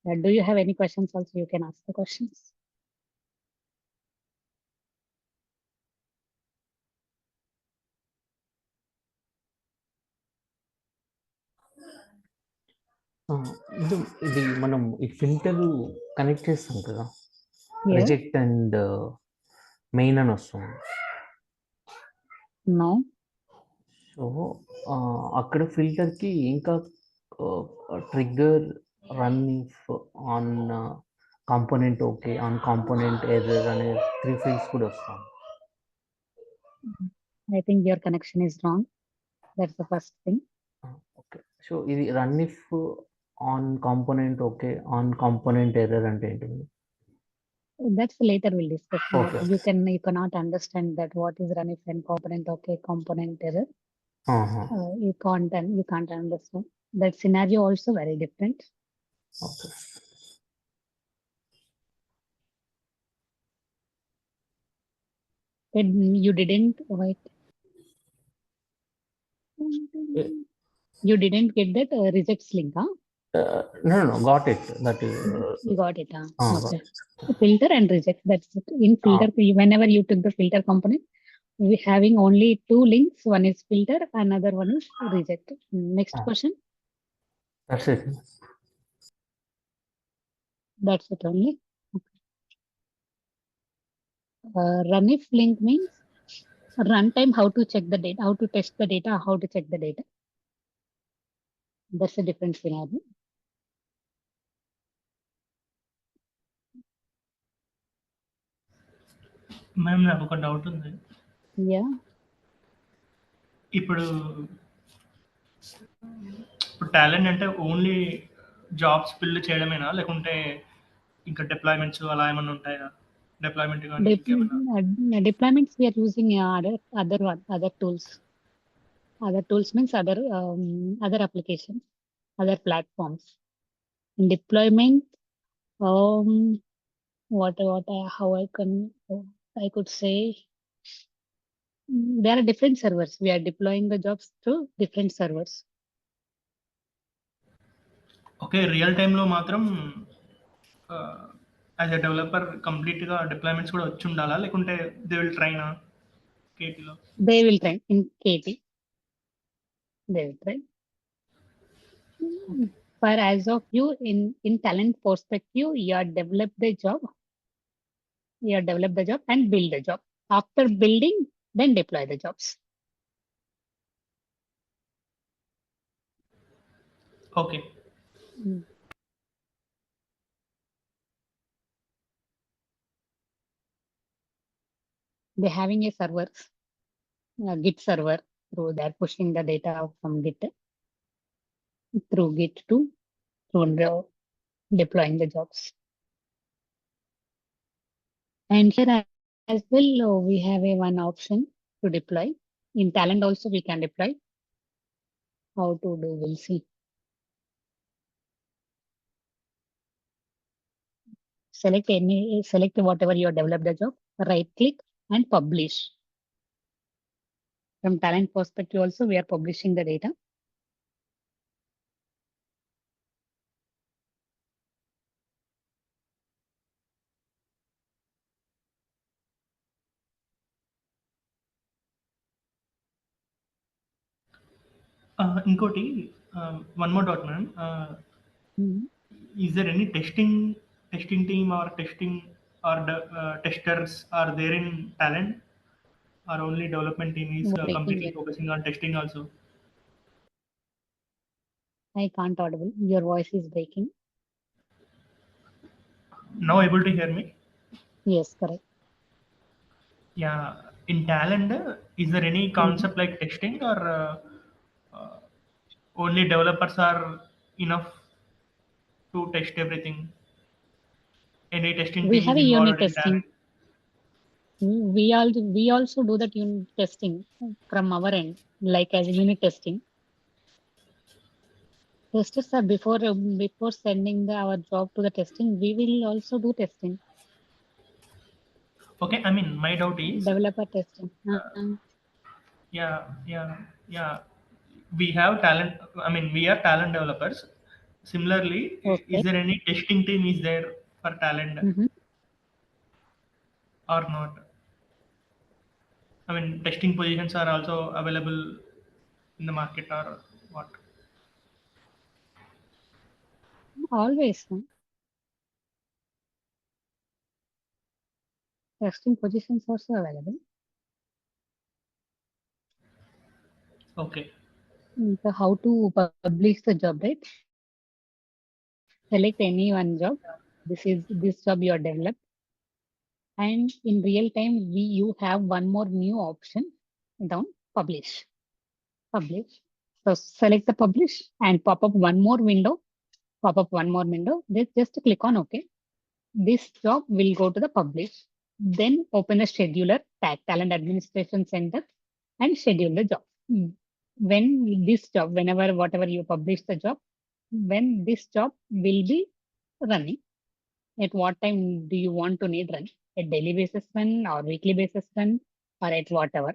Do you have any questions also? You can ask the questions. ఇది మనం ఈ filter connect చేస్తాం కదా, Yes. రిజెక్ట్ అండ్ మెయిన్ అని వస్తుంది. No. సో అక్కడ ఫిల్టర్కి ఇంకా trigger run if on component okay, on component error అనే 3 ఫీల్డ్స్ కూడా వస్తాం. I think your connection is wrong. That's the first thing. Okay, so ఇది run if on component okay, on component error అంటే ఏంటి? That's later we'll discuss. Okay. You cannot understand that what is run if and component okay, component error. You can't understand. That scenario also very different. Okay. You didn't wait. You didn't get that rejects link, huh? No, got it. That is. You got it, huh? Okay. Got it. Filter and reject. That's it. In filter, whenever you took the filter component, we having only 2 links. One is filter, another one is reject. Next question. That's it. That's it only. Okay. Run if link means runtime, how to check the data, how to test the data, how to check the data. That's a different scenario. Ma'am నాకు ఒక doubt ఉంది. Yeah. ఇప్పుడు talent అంటే only jobs build చేయడమేనా, లేకుంటే ఇంకా deployments అలా ఏమైనా ఉంటాయా? డిప్లాయ్మెంట్ కానీ deployments we are using other tools. Other tools means other applications, other platforms. In deployment, I could say there are different servers. We are deploying the jobs to different servers. Okay, real టైంలో మాత్రం as a developer కంప్లీట్గా డిప్లాయ్మెంట్స్ కూడా వచ్చి ఉండాలా, లేకుంటే they will ట్రైనా కేటీలో? They will train in KT. They will train. For as of you in talent perspective, you are develop the job. You are develop the job and build the job. After building, then deploy the jobs. Okay. They're having a server, Git server, through that pushing the data from Git through Git to deploying the jobs. And here as well, we have one option to deploy. In talent also we can deploy. How to do, we'll see. Select whatever you developed the job, right click and publish. From talent perspective also, we are publishing the data. ఇంకోటి, one more dot, ma'am. Is there any testing team or testing or testers are there in talent, or only development team is completely focusing on testing also? I can't audible. Your voice is breaking. Now able to hear me? Yes, correct. Yeah, in talent, is there any concept like testing, or only developers are enough to test everything? Any testing We team have is a involved unit testing. We also do that unit testing from our end, like as unit testing. Testers are before sending our job to the testing, we will also do testing. Okay, I mean, my doubt is developer testing. Yeah. We have talent. I mean, we are talent developers. Similarly, Okay. is there any testing team is there for talent or not? I mean, testing positions are also available in the market or what? Always. Testing positions also available. Okay. So how to publish the job, right? Select any one job. This job you are developed. And in real time, you have one more new option down, publish. Publish. So select the publish and pop up one more window. Pop up one more window. Just click on OK. This job will go to the publish. Then open a scheduler, tag talent administration center, and schedule the job. When this job, whatever you publish the job, when this job will be running, at what time do you want to need run? At daily basis run or weekly basis run or at whatever?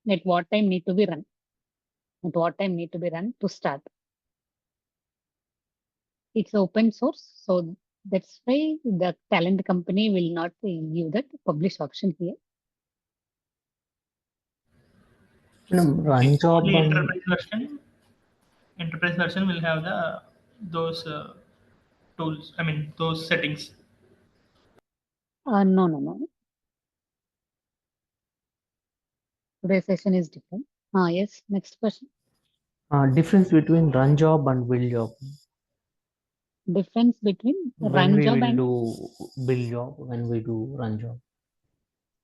At what time need to be run? At what time need to be run to start? It's open source, so that's why the talent company will not give that publish option here. Run job Only and enterprise version will have those tools. I mean, those settings. No. Today's session is different. Yes, next question. difference between run job and build job. Difference between When run we job will and do build job, when we do run job.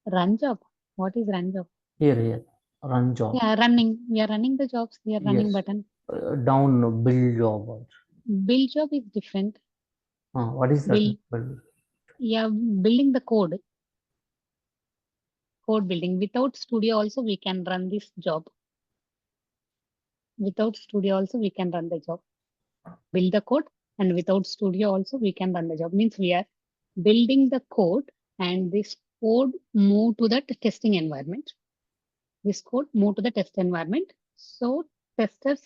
run job. What is run job? Here, run job. Yeah, running. We are running the jobs. We are running Yes. button. Down build job also. Build job is different. What is that? Yeah, building the code. Code building. Without studio also we can run this job. Without studio also we can run the job. Build the code, and without studio also we can run the job. Means we are building the code and this code move to the testing environment. This code move to the test environment. So testers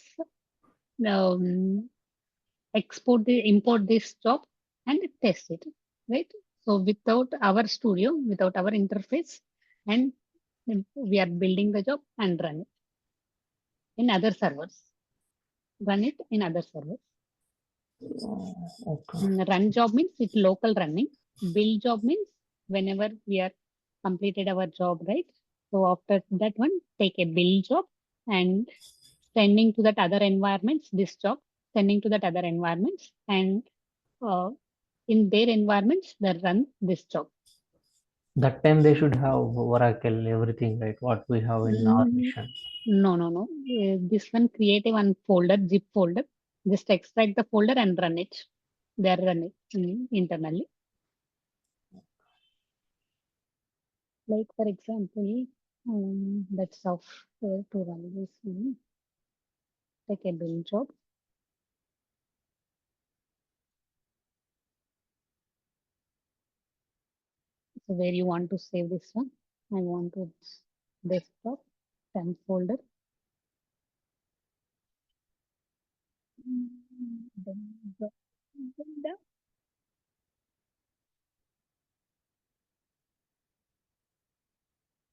import this job and test it, right? So without our studio, without our interface, and we are building the job and run it in other servers. Run it in other servers. Okay. Run job means it's local running. Build job means whenever we are completed our job, right? So after that one, take a build job and sending to that other environments, this job, sending to that other environments, and in their environments, they run this job. That time they should have Oracle, everything, right? What we have in our mission. No. This one, create a one folder, zip folder. Just extract the folder and run it. They run it internally. Like for example, that's software to run this one. Take a build job. So where you want to save this one? I want to desktop, temp folder.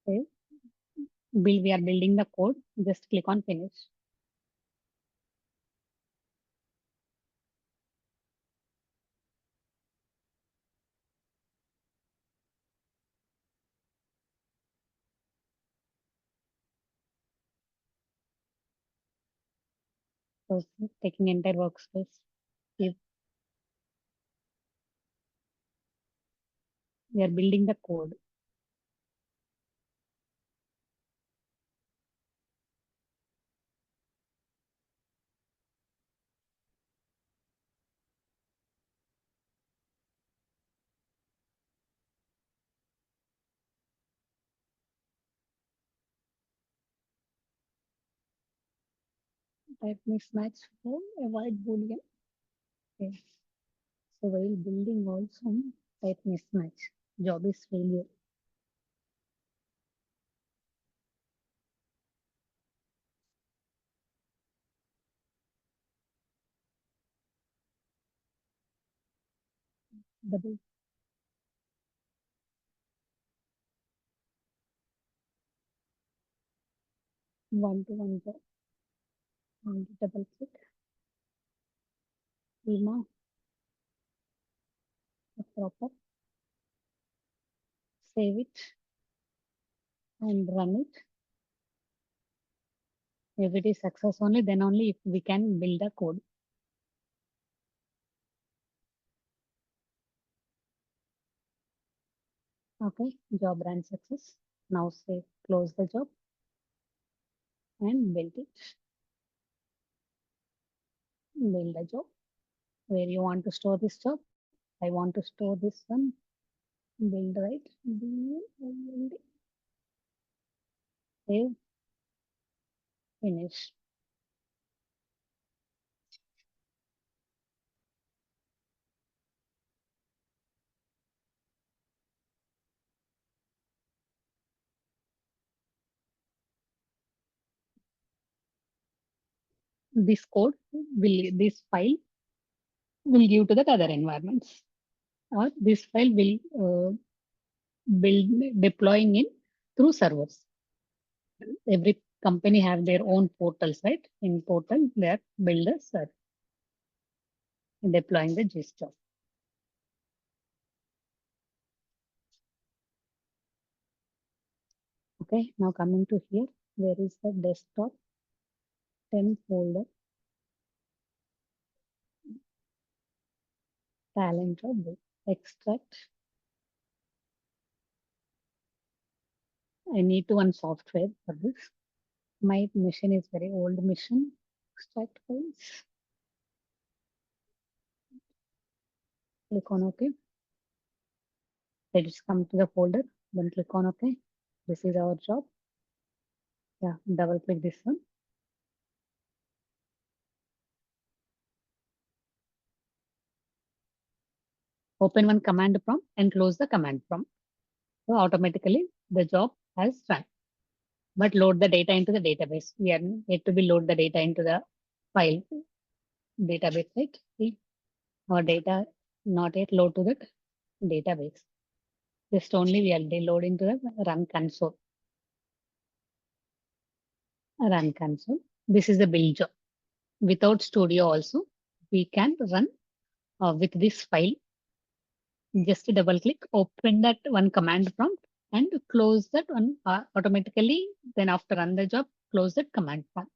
Okay. We are building the code. Just click on finish. So taking entire workspace. If we are building the code. Type mismatch for avoid boolean. Okay. So while building also type mismatch. Job is failure. double. One to one job. And double click. Schema. Proper. Save it and run it. If it is success only, then only if we can build a code. Okay, job ran success. Now say close the job and build it. Build the job. Where you want to store this job? I want to store this one. Build right. Build. Save. Finish. This code this file will give to the other environments, or this file will build deploying in through servers. Every company have their own portals, right? In portal, they are builders are deploying the gist job. Okay, now coming to here, where is the desktop 10 folder? Talent job, extract. I need to one software for this. My machine is very old machine. Extract files. Click on OK. Let's come to the folder. Then click on OK. This is our job. Yeah, double click this one. Open one command prompt and close the command prompt. So automatically the job has run. But load the data into the database. We are yet to be load the data into the file database, right? See, our data not yet load to the database. Just only we are load into the run console. Run console. This is the build job. Without Studio also, we can run with this file. Just double click, open that one command prompt and close that one automatically. Then after run the job, close that command prompt.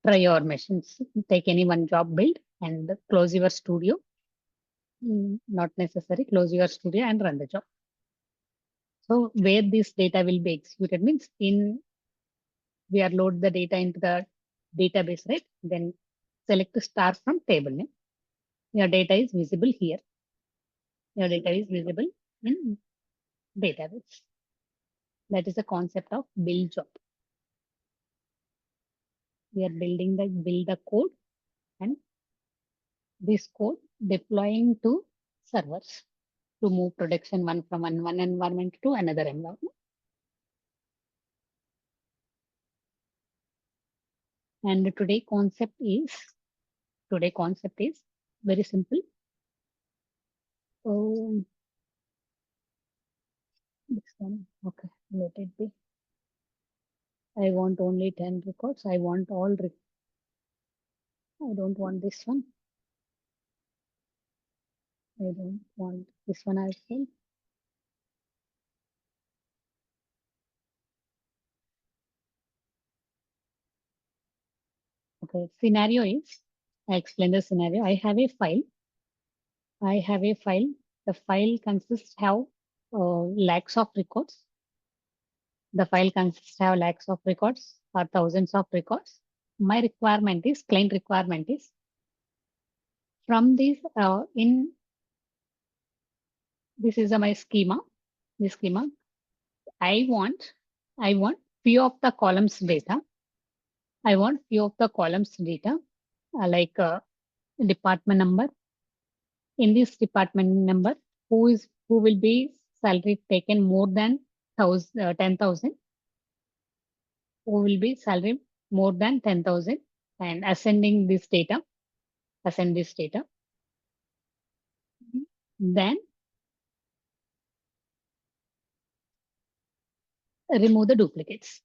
Try your machines. Take any one job build and close your Studio. Not necessary. Close your Studio and run the job. So where this data will be executed means we are load the data into the database, right? Then select star from table name. Your data is visible here. Your data is visible in database. That is the concept of build job. We are build the code and this code deploying to servers to move production one from one environment to another environment. And today concept is very simple. This one, okay, let it be. I want only 10 records. I want all. I don't want this one. I don't want this one as well. Okay, scenario is, I explain the scenario. I have a file. The file consists of lakhs of records. The file consists of lakhs of records or thousands of records. My requirement is, client requirement is, from this this is my schema. This schema, I want few of the columns data. Like department number. In this department number, who will be salary taken more than 10,000. Who will be salary more than 10,000 and ascending this data. ascend this data. Then remove the duplicates.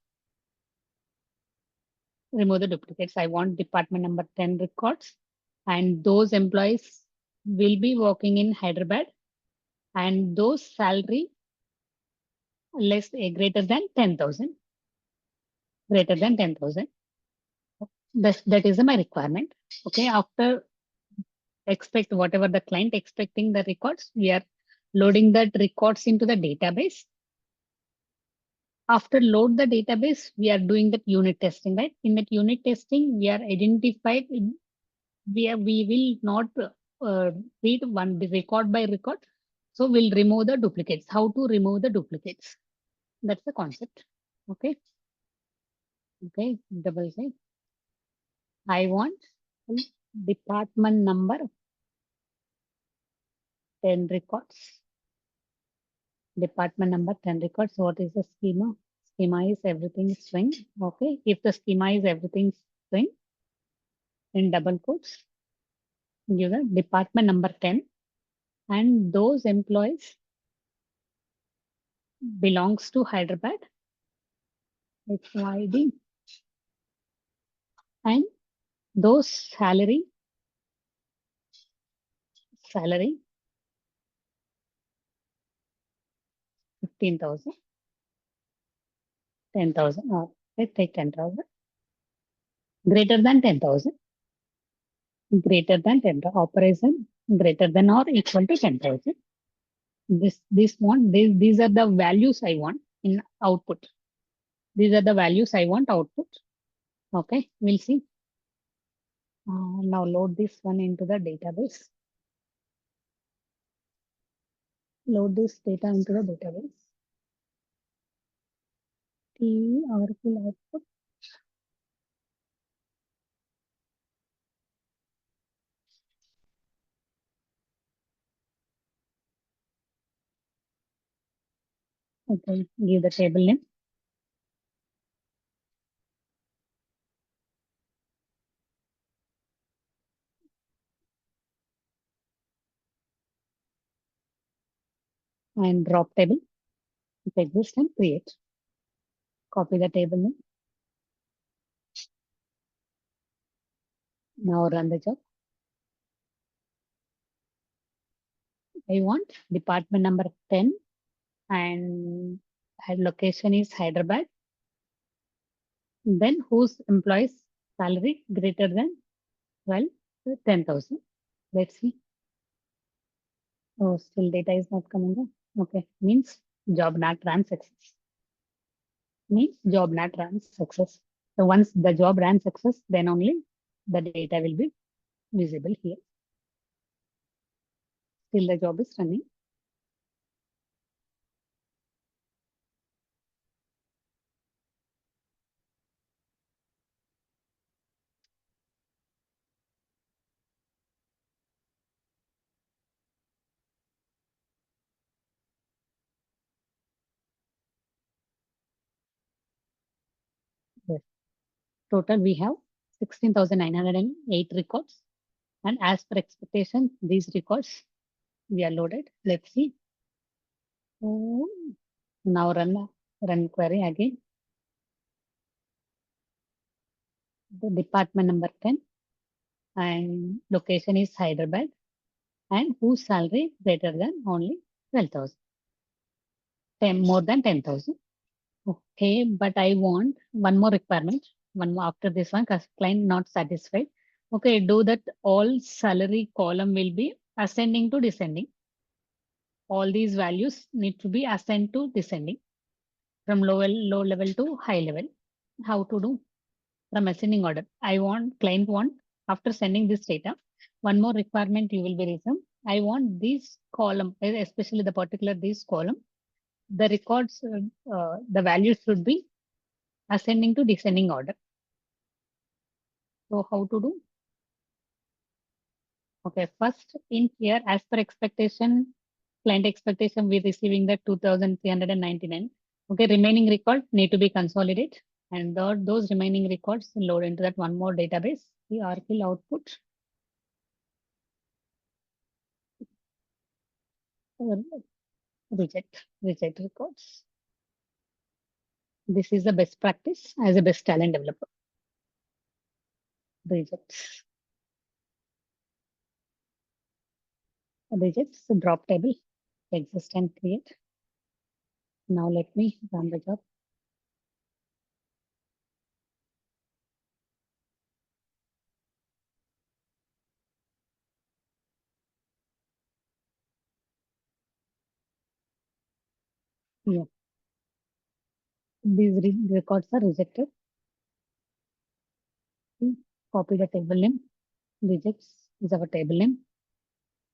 Remove the duplicates. I want department number 10 records, and those employees will be working in Hyderabad, and those salary greater than 10,000. Greater than 10,000. That is my requirement. Okay. After expect whatever the client expecting the records, we are loading that records into the database. After load the database, we are doing that unit testing, right? In that unit testing, we are identified. We will not read one record by record. So we'll remove the duplicates. How to remove the duplicates? That's the concept. Okay. Okay. Double check. I want department number 10 records. Department number 10 records. What is the schema? Schema is everything string. Okay. If the schema is everything string, in double quotes, give the department number 10, and those employees belongs to Hyderabad. HYD. And those salary 15,000, 10,000, or let's take 10,000. Greater than 10,000. Greater than 10,000. Operation greater than or equal to 10,000. These are the values I want in output. These are the values I want output. Okay, we'll see. Now load this one into the database. Load this data into the database. The Oracle output. Okay, give the table name. And drop table. Take this and create. Copy the table name. Now run the job. I want department number 10 and location is Hyderabad. Then whose employees salary greater than 10,000. Let's see. Oh, still data is not coming up. Okay, means job not ran success. Means job not ran success. So once the job ran success, then only the data will be visible here. Still the job is running. Yes. Total we have 16,908 records. And as per expectation, these records we are loaded. Let's see. Oh, now run query again. The department number 10 and location is Hyderabad, and whose salary greater than only 12,000. 10 more than 10,000. Okay, but I want one more requirement. One more after this one, because client not satisfied. Okay, do that all salary column will be ascending to descending. All these values need to be assigned to descending from low level to high level. How to do? From ascending order. Client want after sending this data, one more requirement you will be raising. I want this column, especially the particular this column, the records, the values should be ascending to descending order. So how to do? Okay, first in here, as per expectation, client expectation, we're receiving the 2,399. Okay, remaining record need to be consolidated, and those remaining records load into that one more database, the Oracle output. reject records. This is the best practice as a best talent developer. Rejects. Rejects, drop table, exist and create. Now let me run the job. Yeah. These records are rejected. Copy the table name. Rejects is our table name.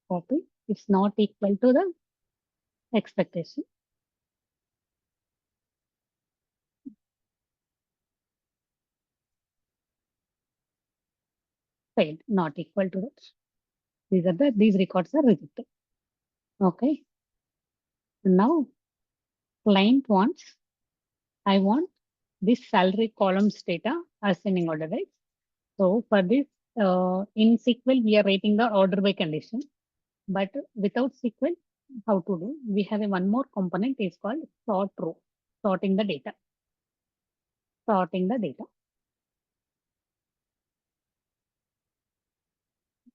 Copy. It's not equal to the expectation. Failed. Not equal to that. These records are rejected. Okay. Now client wants. I want this salary columns data ascending order, right? So for this, in SQL, we are writing the order by condition, but without SQL, how to do? We have a one more component is called sort row, sorting the data. Sorting the data.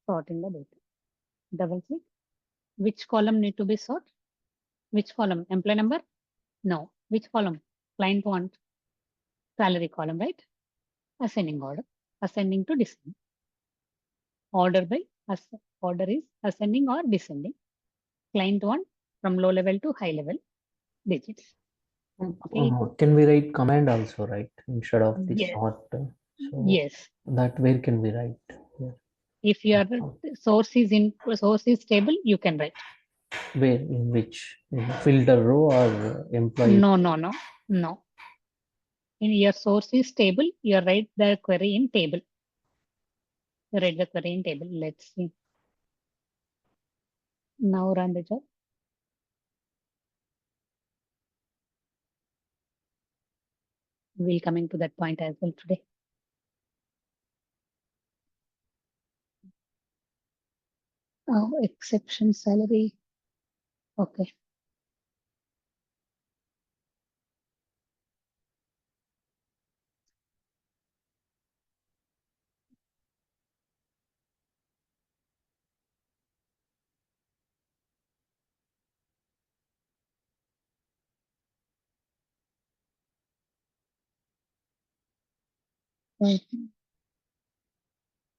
Sorting the data. Double click. Which column need to be sort? Which column? Employee number? No. Which column? Client want salary column, right? Ascending order. Ascending to descending. Order by order is ascending or descending. Client want from low level to high level digits. Okay. Can we write command also, right? Instead of the Yes. sort. So Yes. that where can we write? Yeah. If your source is stable, you can write. Where, in which? In filter row or employee? No. In your source is stable, you write the query in table. You write the query in table. Let's see. Now run the job. We'll coming to that point as well today. Oh, exception salary. Okay.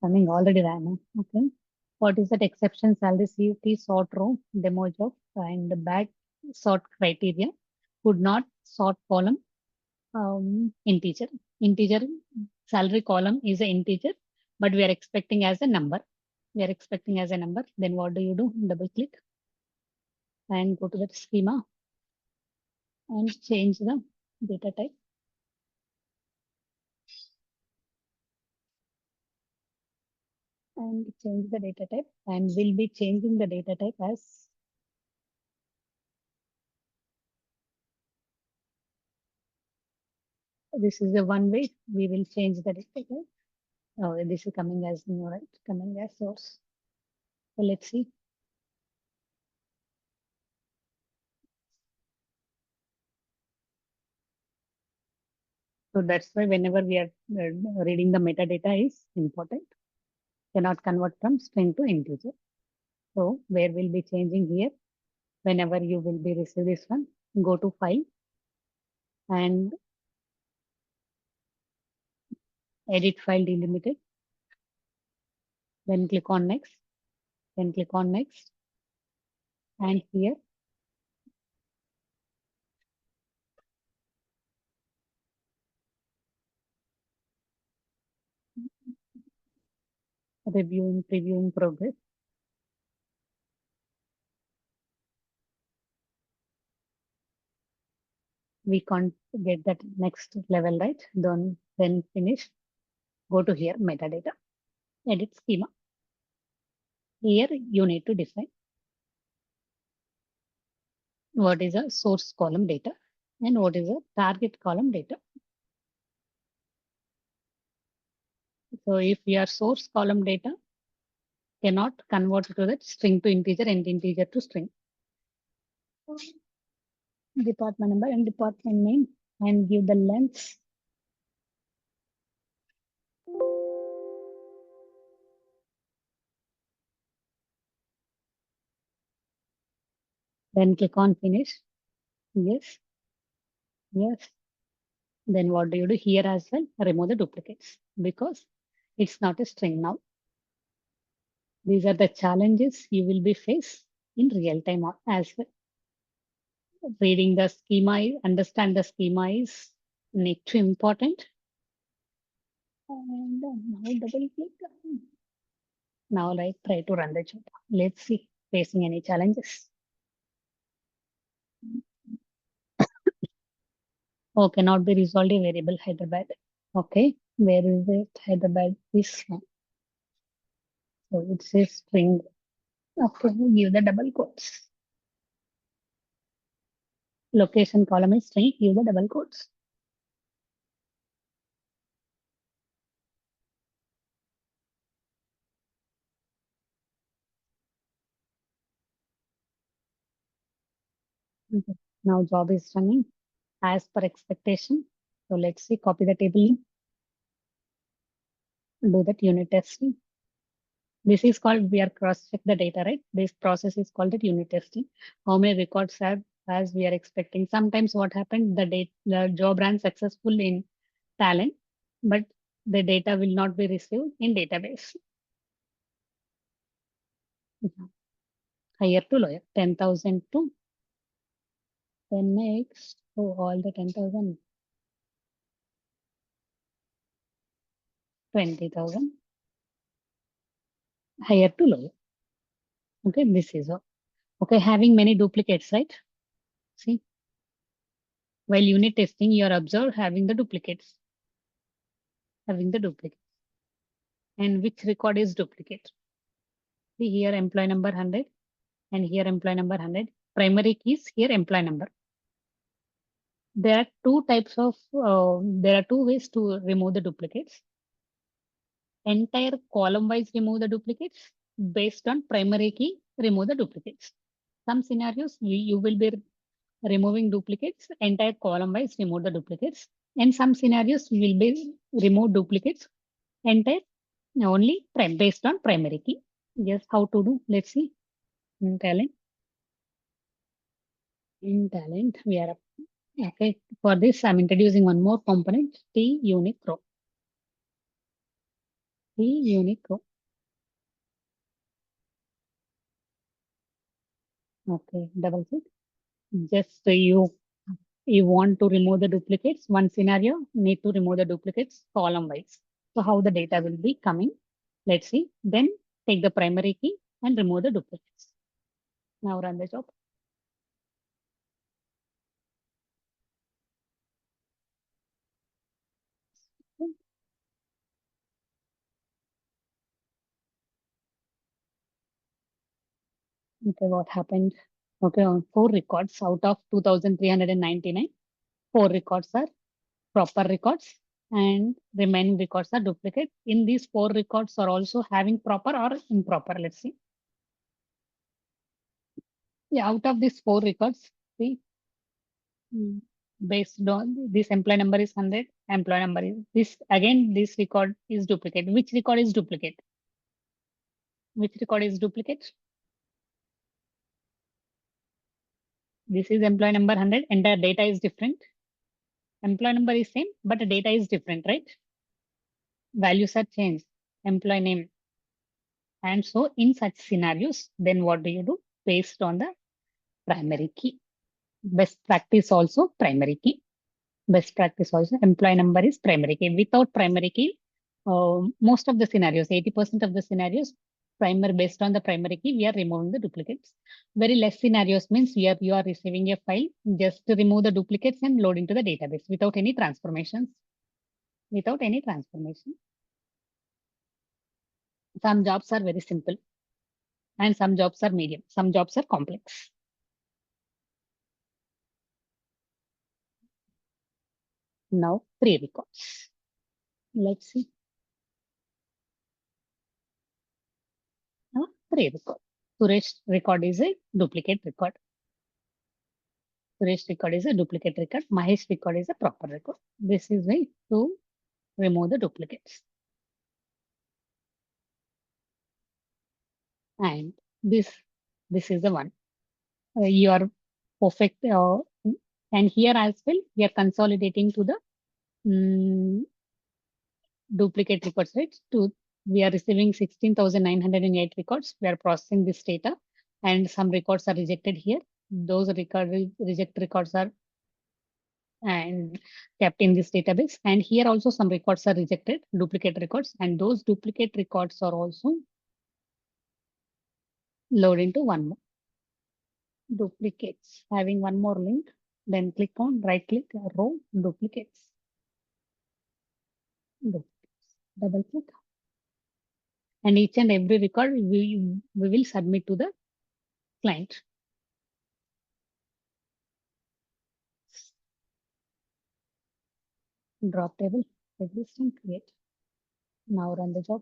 Coming already ran. Okay. What is that exception salary CUT sort row demo job and the bad sort criteria could not sort column integer. Integer salary column is an integer, but we are expecting as a number. We are expecting as a number. Then what do? Double click and go to that schema and change the data type. And change the data type, and we'll be changing the data type as this is the one way we will change the data type. Oh, this is coming as new, right? Coming as source. So let's see. So that's why whenever we are reading the metadata is important. Cannot convert from string to integer. So where we'll be changing here, whenever you will be receive this one, go to file and edit file delimited. Then click on next. Then click on next. And here previewing progress. We can't get that next level, right? Then finish. Go to here, metadata, edit schema. Here you need to define what is a source column data and what is a target column data. So if your source column data cannot convert to that string to integer and integer to string, department number and department name, and give the length. Then click on finish. Yes. Yes. Then what do you do here as well? Remove the duplicates because it's not a string now. These are the challenges you will be faced in real time as well. Reading the schema, understand the schema is need to important. And now double click. Now try to run the job. Let's see, facing any challenges. Oh, cannot be resolved a variable Hyderabad. Okay, where is it? Hyderabad, this one. So it says string. Okay, give the double quotes. Location column is string, give the double quotes. Okay. Now job is running as per expectation. So let's see, copy the table, do that unit testing. This is called, we are cross-check the data, right? This process is called the unit testing. How many records have as we are expecting? Sometimes what happened, the job ran successful in talent, but the data will not be received in database. Higher to lower, 10,000 to 10x. So all the 10,000, 20,000. Higher to lower. Okay, this is all. Okay, having many duplicates, right? See, while unit testing, you are observed having the duplicates. Having the duplicates. And which record is duplicate? See here employee number 100 and here employee number 100. Primary key is here employee number. There are two types of, there are two ways to remove the duplicates. Entire column wise remove the duplicates. Based on primary key, remove the duplicates. Some scenarios you will be removing duplicates, entire column wise remove the duplicates. And some scenarios will be remove duplicates, entire only based on primary key. Yes, how to do? Let's see. In talent. In talent, we are okay. For this, I'm introducing one more component, T unique row. T unique row. Okay, double click. Just you want to remove the duplicates. One scenario need to remove the duplicates column wise. So how the data will be coming? Let's see. Then take the primary key and remove the duplicates. Now run the job. Okay, what happened? Okay, on 4 records out of 2,399, 4 records are proper records and remaining records are duplicate. In these 4 records are also having proper or improper. Let's see. Yeah, out of these 4 records, see, based on this employee number is 100, employee number is this. Again, this record is duplicate. Which record is duplicate? Which record is duplicate? This is employee number 100 and the data is different. Employee number is same, but the data is different, right? Values are changed. Employee name. And so in such scenarios, then what do you do? Based on the primary key. Best practice also primary key. Best practice also employee number is primary key. Without primary key, most of the scenarios, 80% of the scenarios, based on the primary key, we are removing the duplicates. Very less scenarios means you are receiving a file, just to remove the duplicates and load into the database without any transformations. Without any transformation. Some jobs are very simple and some jobs are medium. Some jobs are complex. Now 3 records. Let's see. Now 3 records. Suresh record is a duplicate record. Suresh record is a duplicate record. Mahesh record is a proper record. This is way to remove the duplicates. And this is the one. You are perfect. And here as well, we are consolidating to the duplicate records, right? We are receiving 16,908 records. We are processing this data, and some records are rejected here. Those reject records are and kept in this database. And here also some records are rejected, duplicate records, and those duplicate records are also loaded into one more. Duplicates having one more link, then click on right click row duplicates. Double click. And each and every record we will submit to the client. Drop table, exist and create. Now run the job.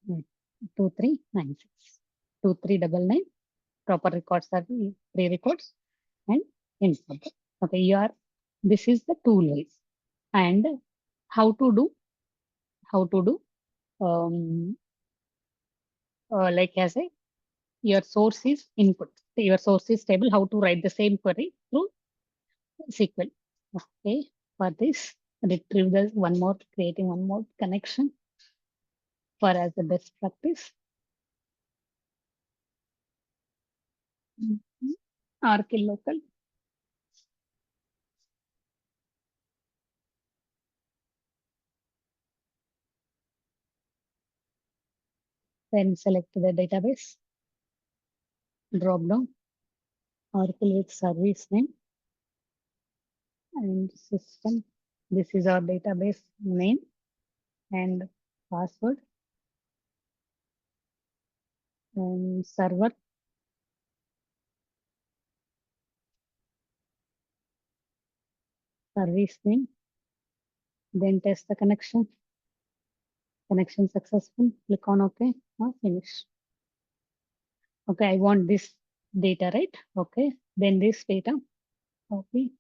Hmm. 2396. 2399. Proper records are pre-records and ends number. Okay, this is the tool wise. And how to do like as a your source is input, your source is table, how to write the same query through SQL. Okay, for this, retrieve the creating one more connection for as a best practice. Oracle local. Then select the database. Drop down. Oracle with service name and system. This is our database name and password. And server. Service name. Then test the connection. Connection successful. Click on OK. Now finish. Okay, I want this data, right? Okay, then this data. Okay,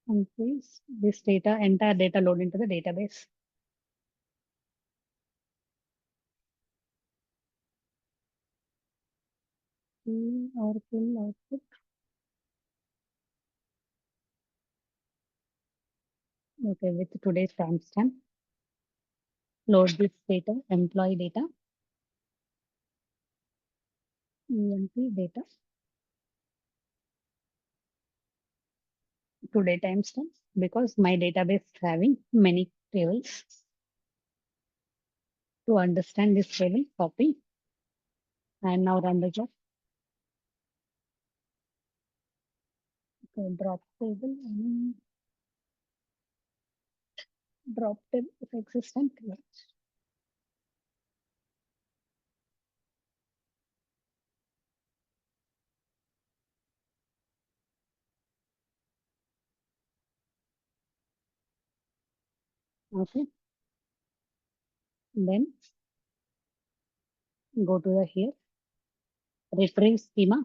and please this data, entire data load into the database. Oracle output. Okay, with today's timestamp. Load this data, employee data. EMP data. Today timestamp, because my database is having many tables. To understand this table, copy. And now run the job. Okay, drop table and drop table if existent. Create. Okay. Then go to the here. Retrieve schema.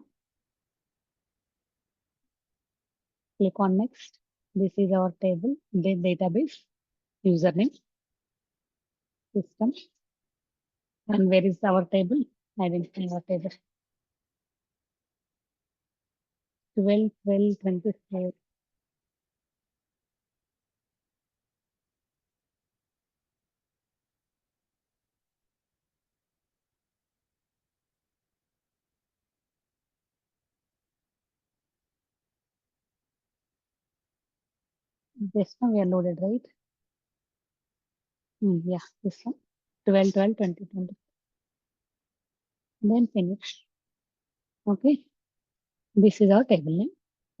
Click on next. This is our table, the database, username, system. And where is our table? Identify our table. 12, 12, 24. This one we are loaded, right? Yeah, this one. 12, 12, 20, 20. Then finish. Okay. This is our table name.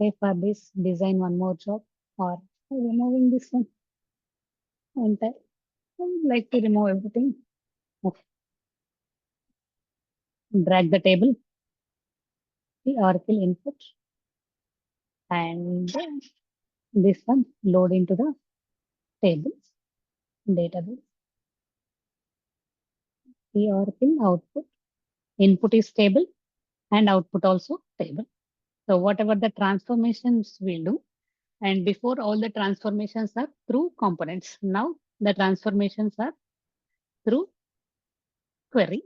Okay, for this, design one more job or removing this one. Entire. I would like to remove everything. Okay. Drag the table, the Oracle input, and this one load into the tables, database. We are in output. Input is table and output also table. So whatever the transformations we do, and before all the transformations are through components. Now the transformations are through query.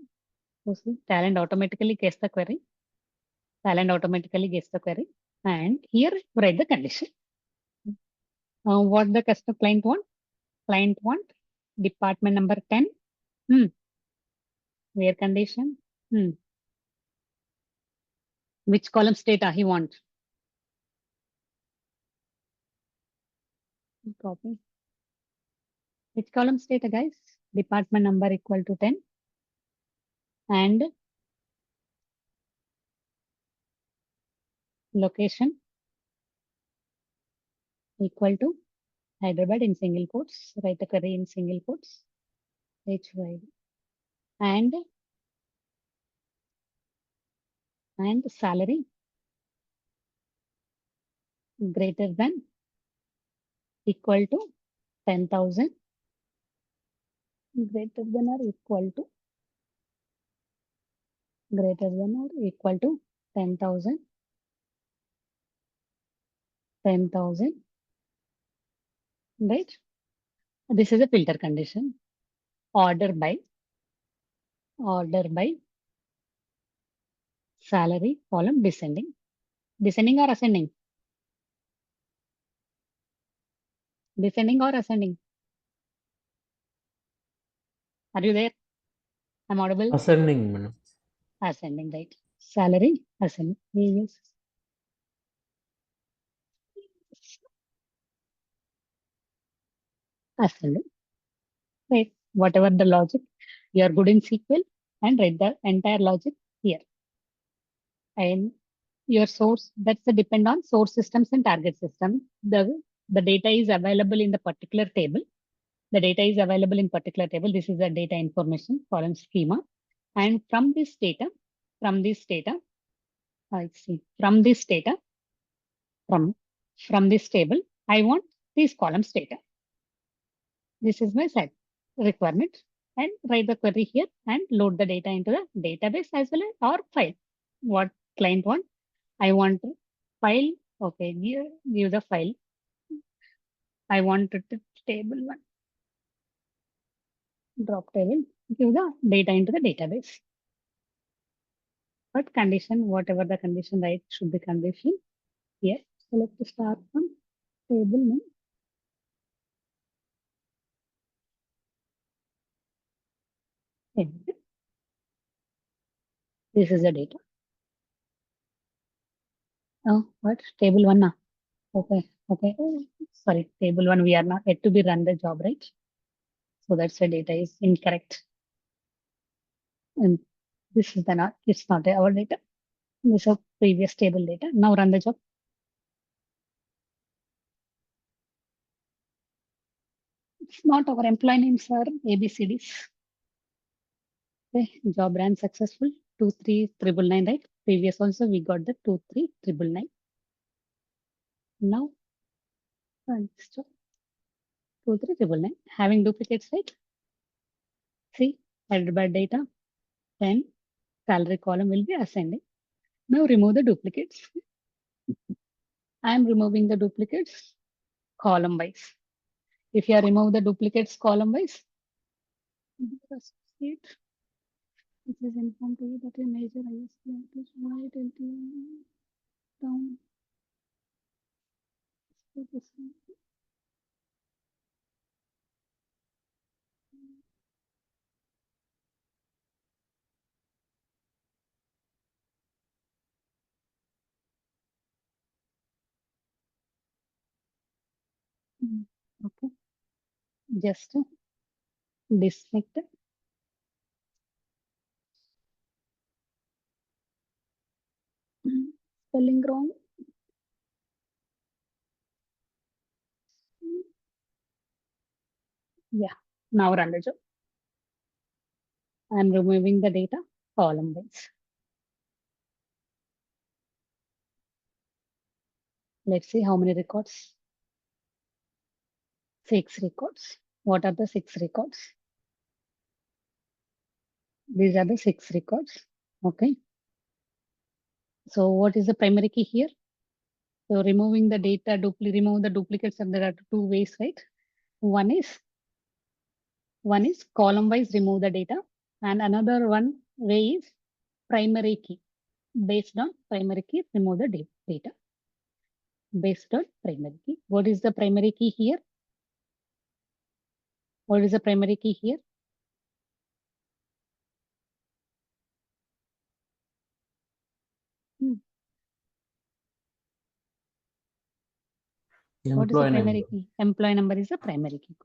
So see, talent automatically gets the query. Talent automatically gets the query. And here write the condition. What the customer client want? Client want department number 10. Where condition? Which columns data he wants? Copy. Which columns data, guys? Department number equal to 10. And location equal to Hyderabad in single quotes. Write the query in single quotes. HY. And salary greater than equal to 10,000. Greater than or equal to 10,000. 10,000. Right? This is a filter condition. Order by salary column descending. Descending or ascending? Descending or ascending? Are you there? I'm audible? Ascending, madam. Ascending, right? Salary, ascending. Yes. Ascending. Right. Whatever the logic, you are good in SQL and write the entire logic here. And your source, that's the depend on source systems and target system. The data is available in the particular table. The data is available in particular table. This is the data information column schema. And from this data, from this data, from this table, I want these columns data. This is my set requirement, and write the query here and load the data into the database as well as our file. What client want? I want file. Okay, give the file. I want it to table one. Drop table. Give the data into the database. But condition, whatever the condition, right, should be condition. Here, select the start from table name. This is the data. Oh, what? Table one now. Okay. Sorry, table one, we are not yet to be run the job, right? So that's why data is incorrect. And this is it's not our data. This is previous table data. Now run the job. It's not our employee names are ABCDs. Okay, job ran successful. 23999, right? Previous also we got the 23999. Now run this job. 23999. Having duplicates, right? See, added by data. Then salary column will be ascending. Now remove the duplicates. I am removing the duplicates column wise. If you remove the duplicates column wise, it is informed to you that a major IST is right down. Okay, just disconnect. Spelling wrong. Yeah, now run the job. I'm removing the data column wise. Let's see how many records. 6 records. What are the 6 records? These are the 6 records. Okay. So what is the primary key here? So removing the data, remove the duplicates, and there are 2 ways, right? One is column wise remove the data, and another one way is primary key. Based on primary key, remove the data. Based on primary key. What is the primary key here? What is the primary key here? What is the primary key? Employee number is the primary key.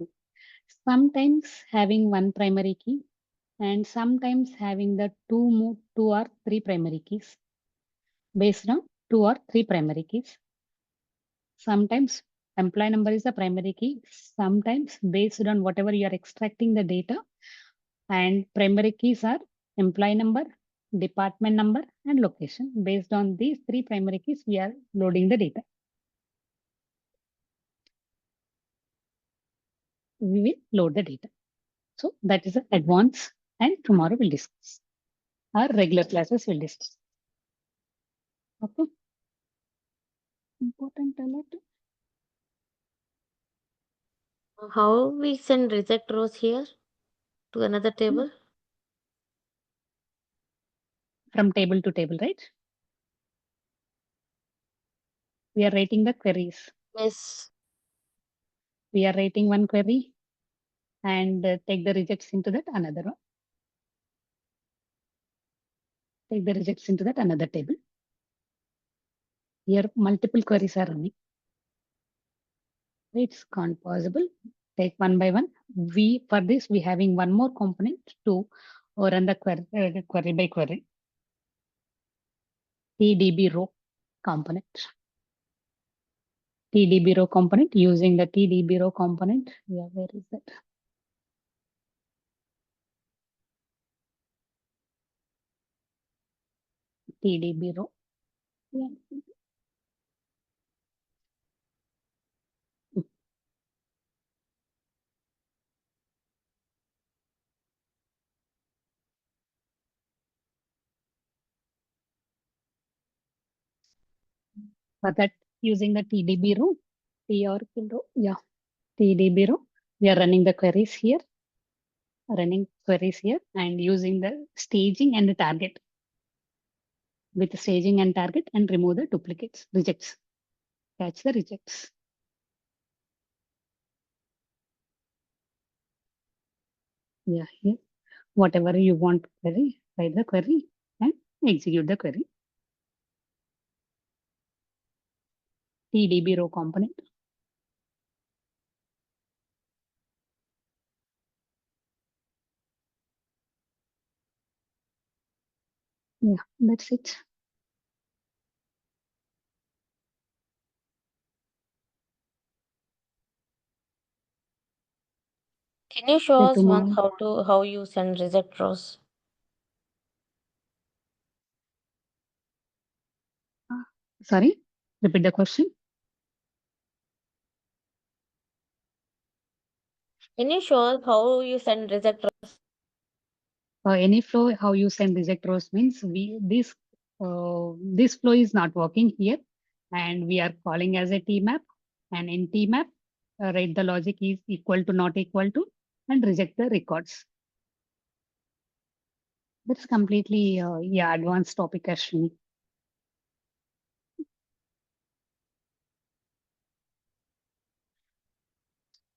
Sometimes having one primary key and sometimes having the two or three primary keys. Based on 2 or 3 primary keys. Sometimes employee number is the primary key. Sometimes based on whatever you are extracting the data, and primary keys are employee number, department number, and location. Based on these 3 primary keys, we are loading the data. We will load the data. So that is an advance, and tomorrow we'll discuss. Our regular classes will discuss. Okay. Important alert. How we send reject rows here to another table? From table to table, right? We are writing the queries. Yes. We are writing one query and take the rejects into that another one. Take the rejects into that another table. Here multiple queries are running. It's not possible. Take one by one. For this we having one more component to run the query by query. TDB row component. TDB row component, using the TDB row component. Yeah, where is that? TDB row. Yeah. For that, using the TDB row, Oracle row, yeah, TDB row, we are running the queries here. Running queries here and using the staging and the target. With the staging and target, and remove the duplicates, rejects. Catch the rejects. Yeah, here, whatever you want to query, write the query and execute the query. TDB row component. Yeah, that's it. Can you show us once how you send reject rows? Sorry, repeat the question. Can you show us how you send reject rows? Any flow, how you send reject rows means this flow is not working here, and we are calling as a tmap, and in tmap, write the logic is equal to, not equal to, and reject the records. That's completely advanced topic, Ashwini.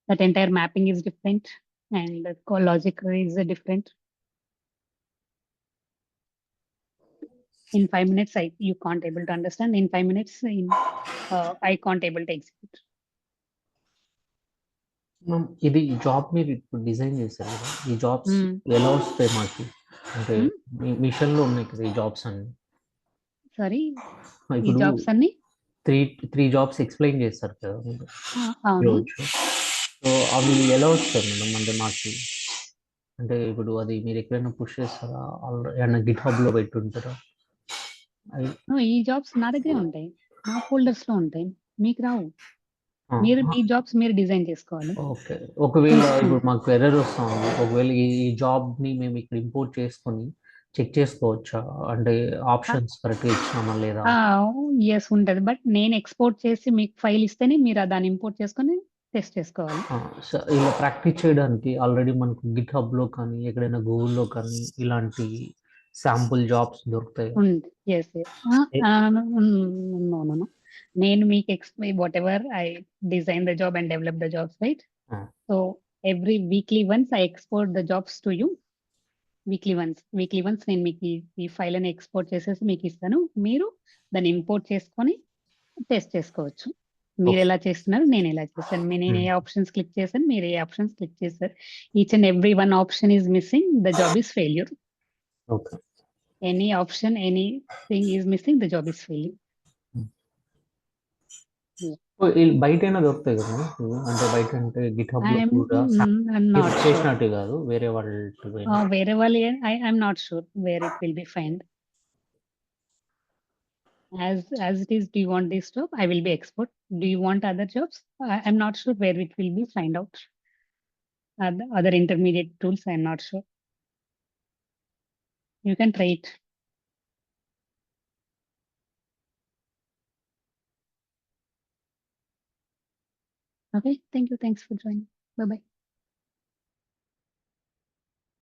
That entire mapping is different, and the call logic is different. In 5 minutes, you can't able to understand. In 5 minutes, I can't able to execute. ఇది job మీరు ఇప్పుడు design చేశారు కదా, ఈ jobs ఎలా వస్తాయి మాకు? అంటే మిషన్ లో ఉన్నాయి కదా ఈ జాబ్స్ అన్ని. సారీ, ఈ ఇప్పుడు జాబ్స్ అన్ని త్రీ జాబ్స్ ఎక్స్ప్లెయిన్ చేస్తారు కదా రోజు. సో అవి ఎలా వస్తాయి మేడం? అంటే మాకు, అంటే ఇప్పుడు అది మీరు ఎక్కడైనా పుష్ చేస్తారా, ఏమన్నా గిట్ హబ్ లో పెట్టుంటారా? ఈ జాబ్స్ నా దగ్గరే ఉంటాయి, నా ఫోల్డర్స్ లో ఉంటాయి, మీకు రావు. మీరు మీ జాబ్స్ మీరు డిజైన్ చేసుకోవాలి. ఓకే. ఒకవేళ ఇప్పుడు మాకు ఎర్రర్ వస్తుంది. ఒకవేళ ఈ జాబ్‌ని మేము ఇక్కడ ఇంపోర్ట్ చేసుకొని చెక్ చేసుకోవచ్చా? అంటే ఆప్షన్స్ కరెక్ట్‌గా ఇచ్చినామా లేదా? యెస్ ఉంటది. బట్ నేను ఎక్స్‌పోర్ట్ చేసి మీకు ఫైల్ ఇస్తేనే మీరు దాన్ని ఇంపోర్ట్ చేసుకొని టెస్ట్ చేసుకోవాలి. ఇలా ప్రాక్టీస్ చేయడానికి ఆల్రెడీ మనకు గిట్‌హబ్‌లో కానీ, ఎక్కడైనా గూగుల్‌లో కానీ ఇలాంటి శాంపుల్ జాబ్స్ దొరుకుతాయా? ఉంది. Yes. Yes. No. No. No. నేను మీకు whatever I design the job and develop the jobs, right? Ah! So every weekly once I export the jobs to you. Weekly once నేను మీకు ఈ ఫైల్‌ని ఎక్స్‌పోర్ట్ చేసేసి మీకు ఇస్తాను. మీరు దాన్ని ఇంపోర్ట్ చేసుకొని టెస్ట్ చేసుకోవచ్చు. మీరు ఓకే. ఎలా చేస్తున్నారు, నేను ఎలా చేశాను. నేను ఏ హ్మ్. ఆప్షన్స్ క్లిక్ చేశాను, మీరు ఏ ఆప్షన్స్ క్లిక్ చేశారు. Each and every one option is missing, the job is failure. Okay. Any option, anything is missing, the job is failing. బయటైనా దొరుకుతాయి కదా! ఇవి? అంటే బయట అంటే గిట్‌హబ్‌లో ఐఎమ్ కూడా మీరు నాట్ షూర్. చేసినట్టు కాదు. వేరే వాళ్ళటివైనా. వేరే వాళ్ళు I'm not sure where it will be find. As it is, do you want this job? I will be export. Do you want other jobs? I'm not sure where it will be find out. Other intermediate tools, I'm not sure. You can try it. Okay, thank you. Thanks for joining. Bye-bye.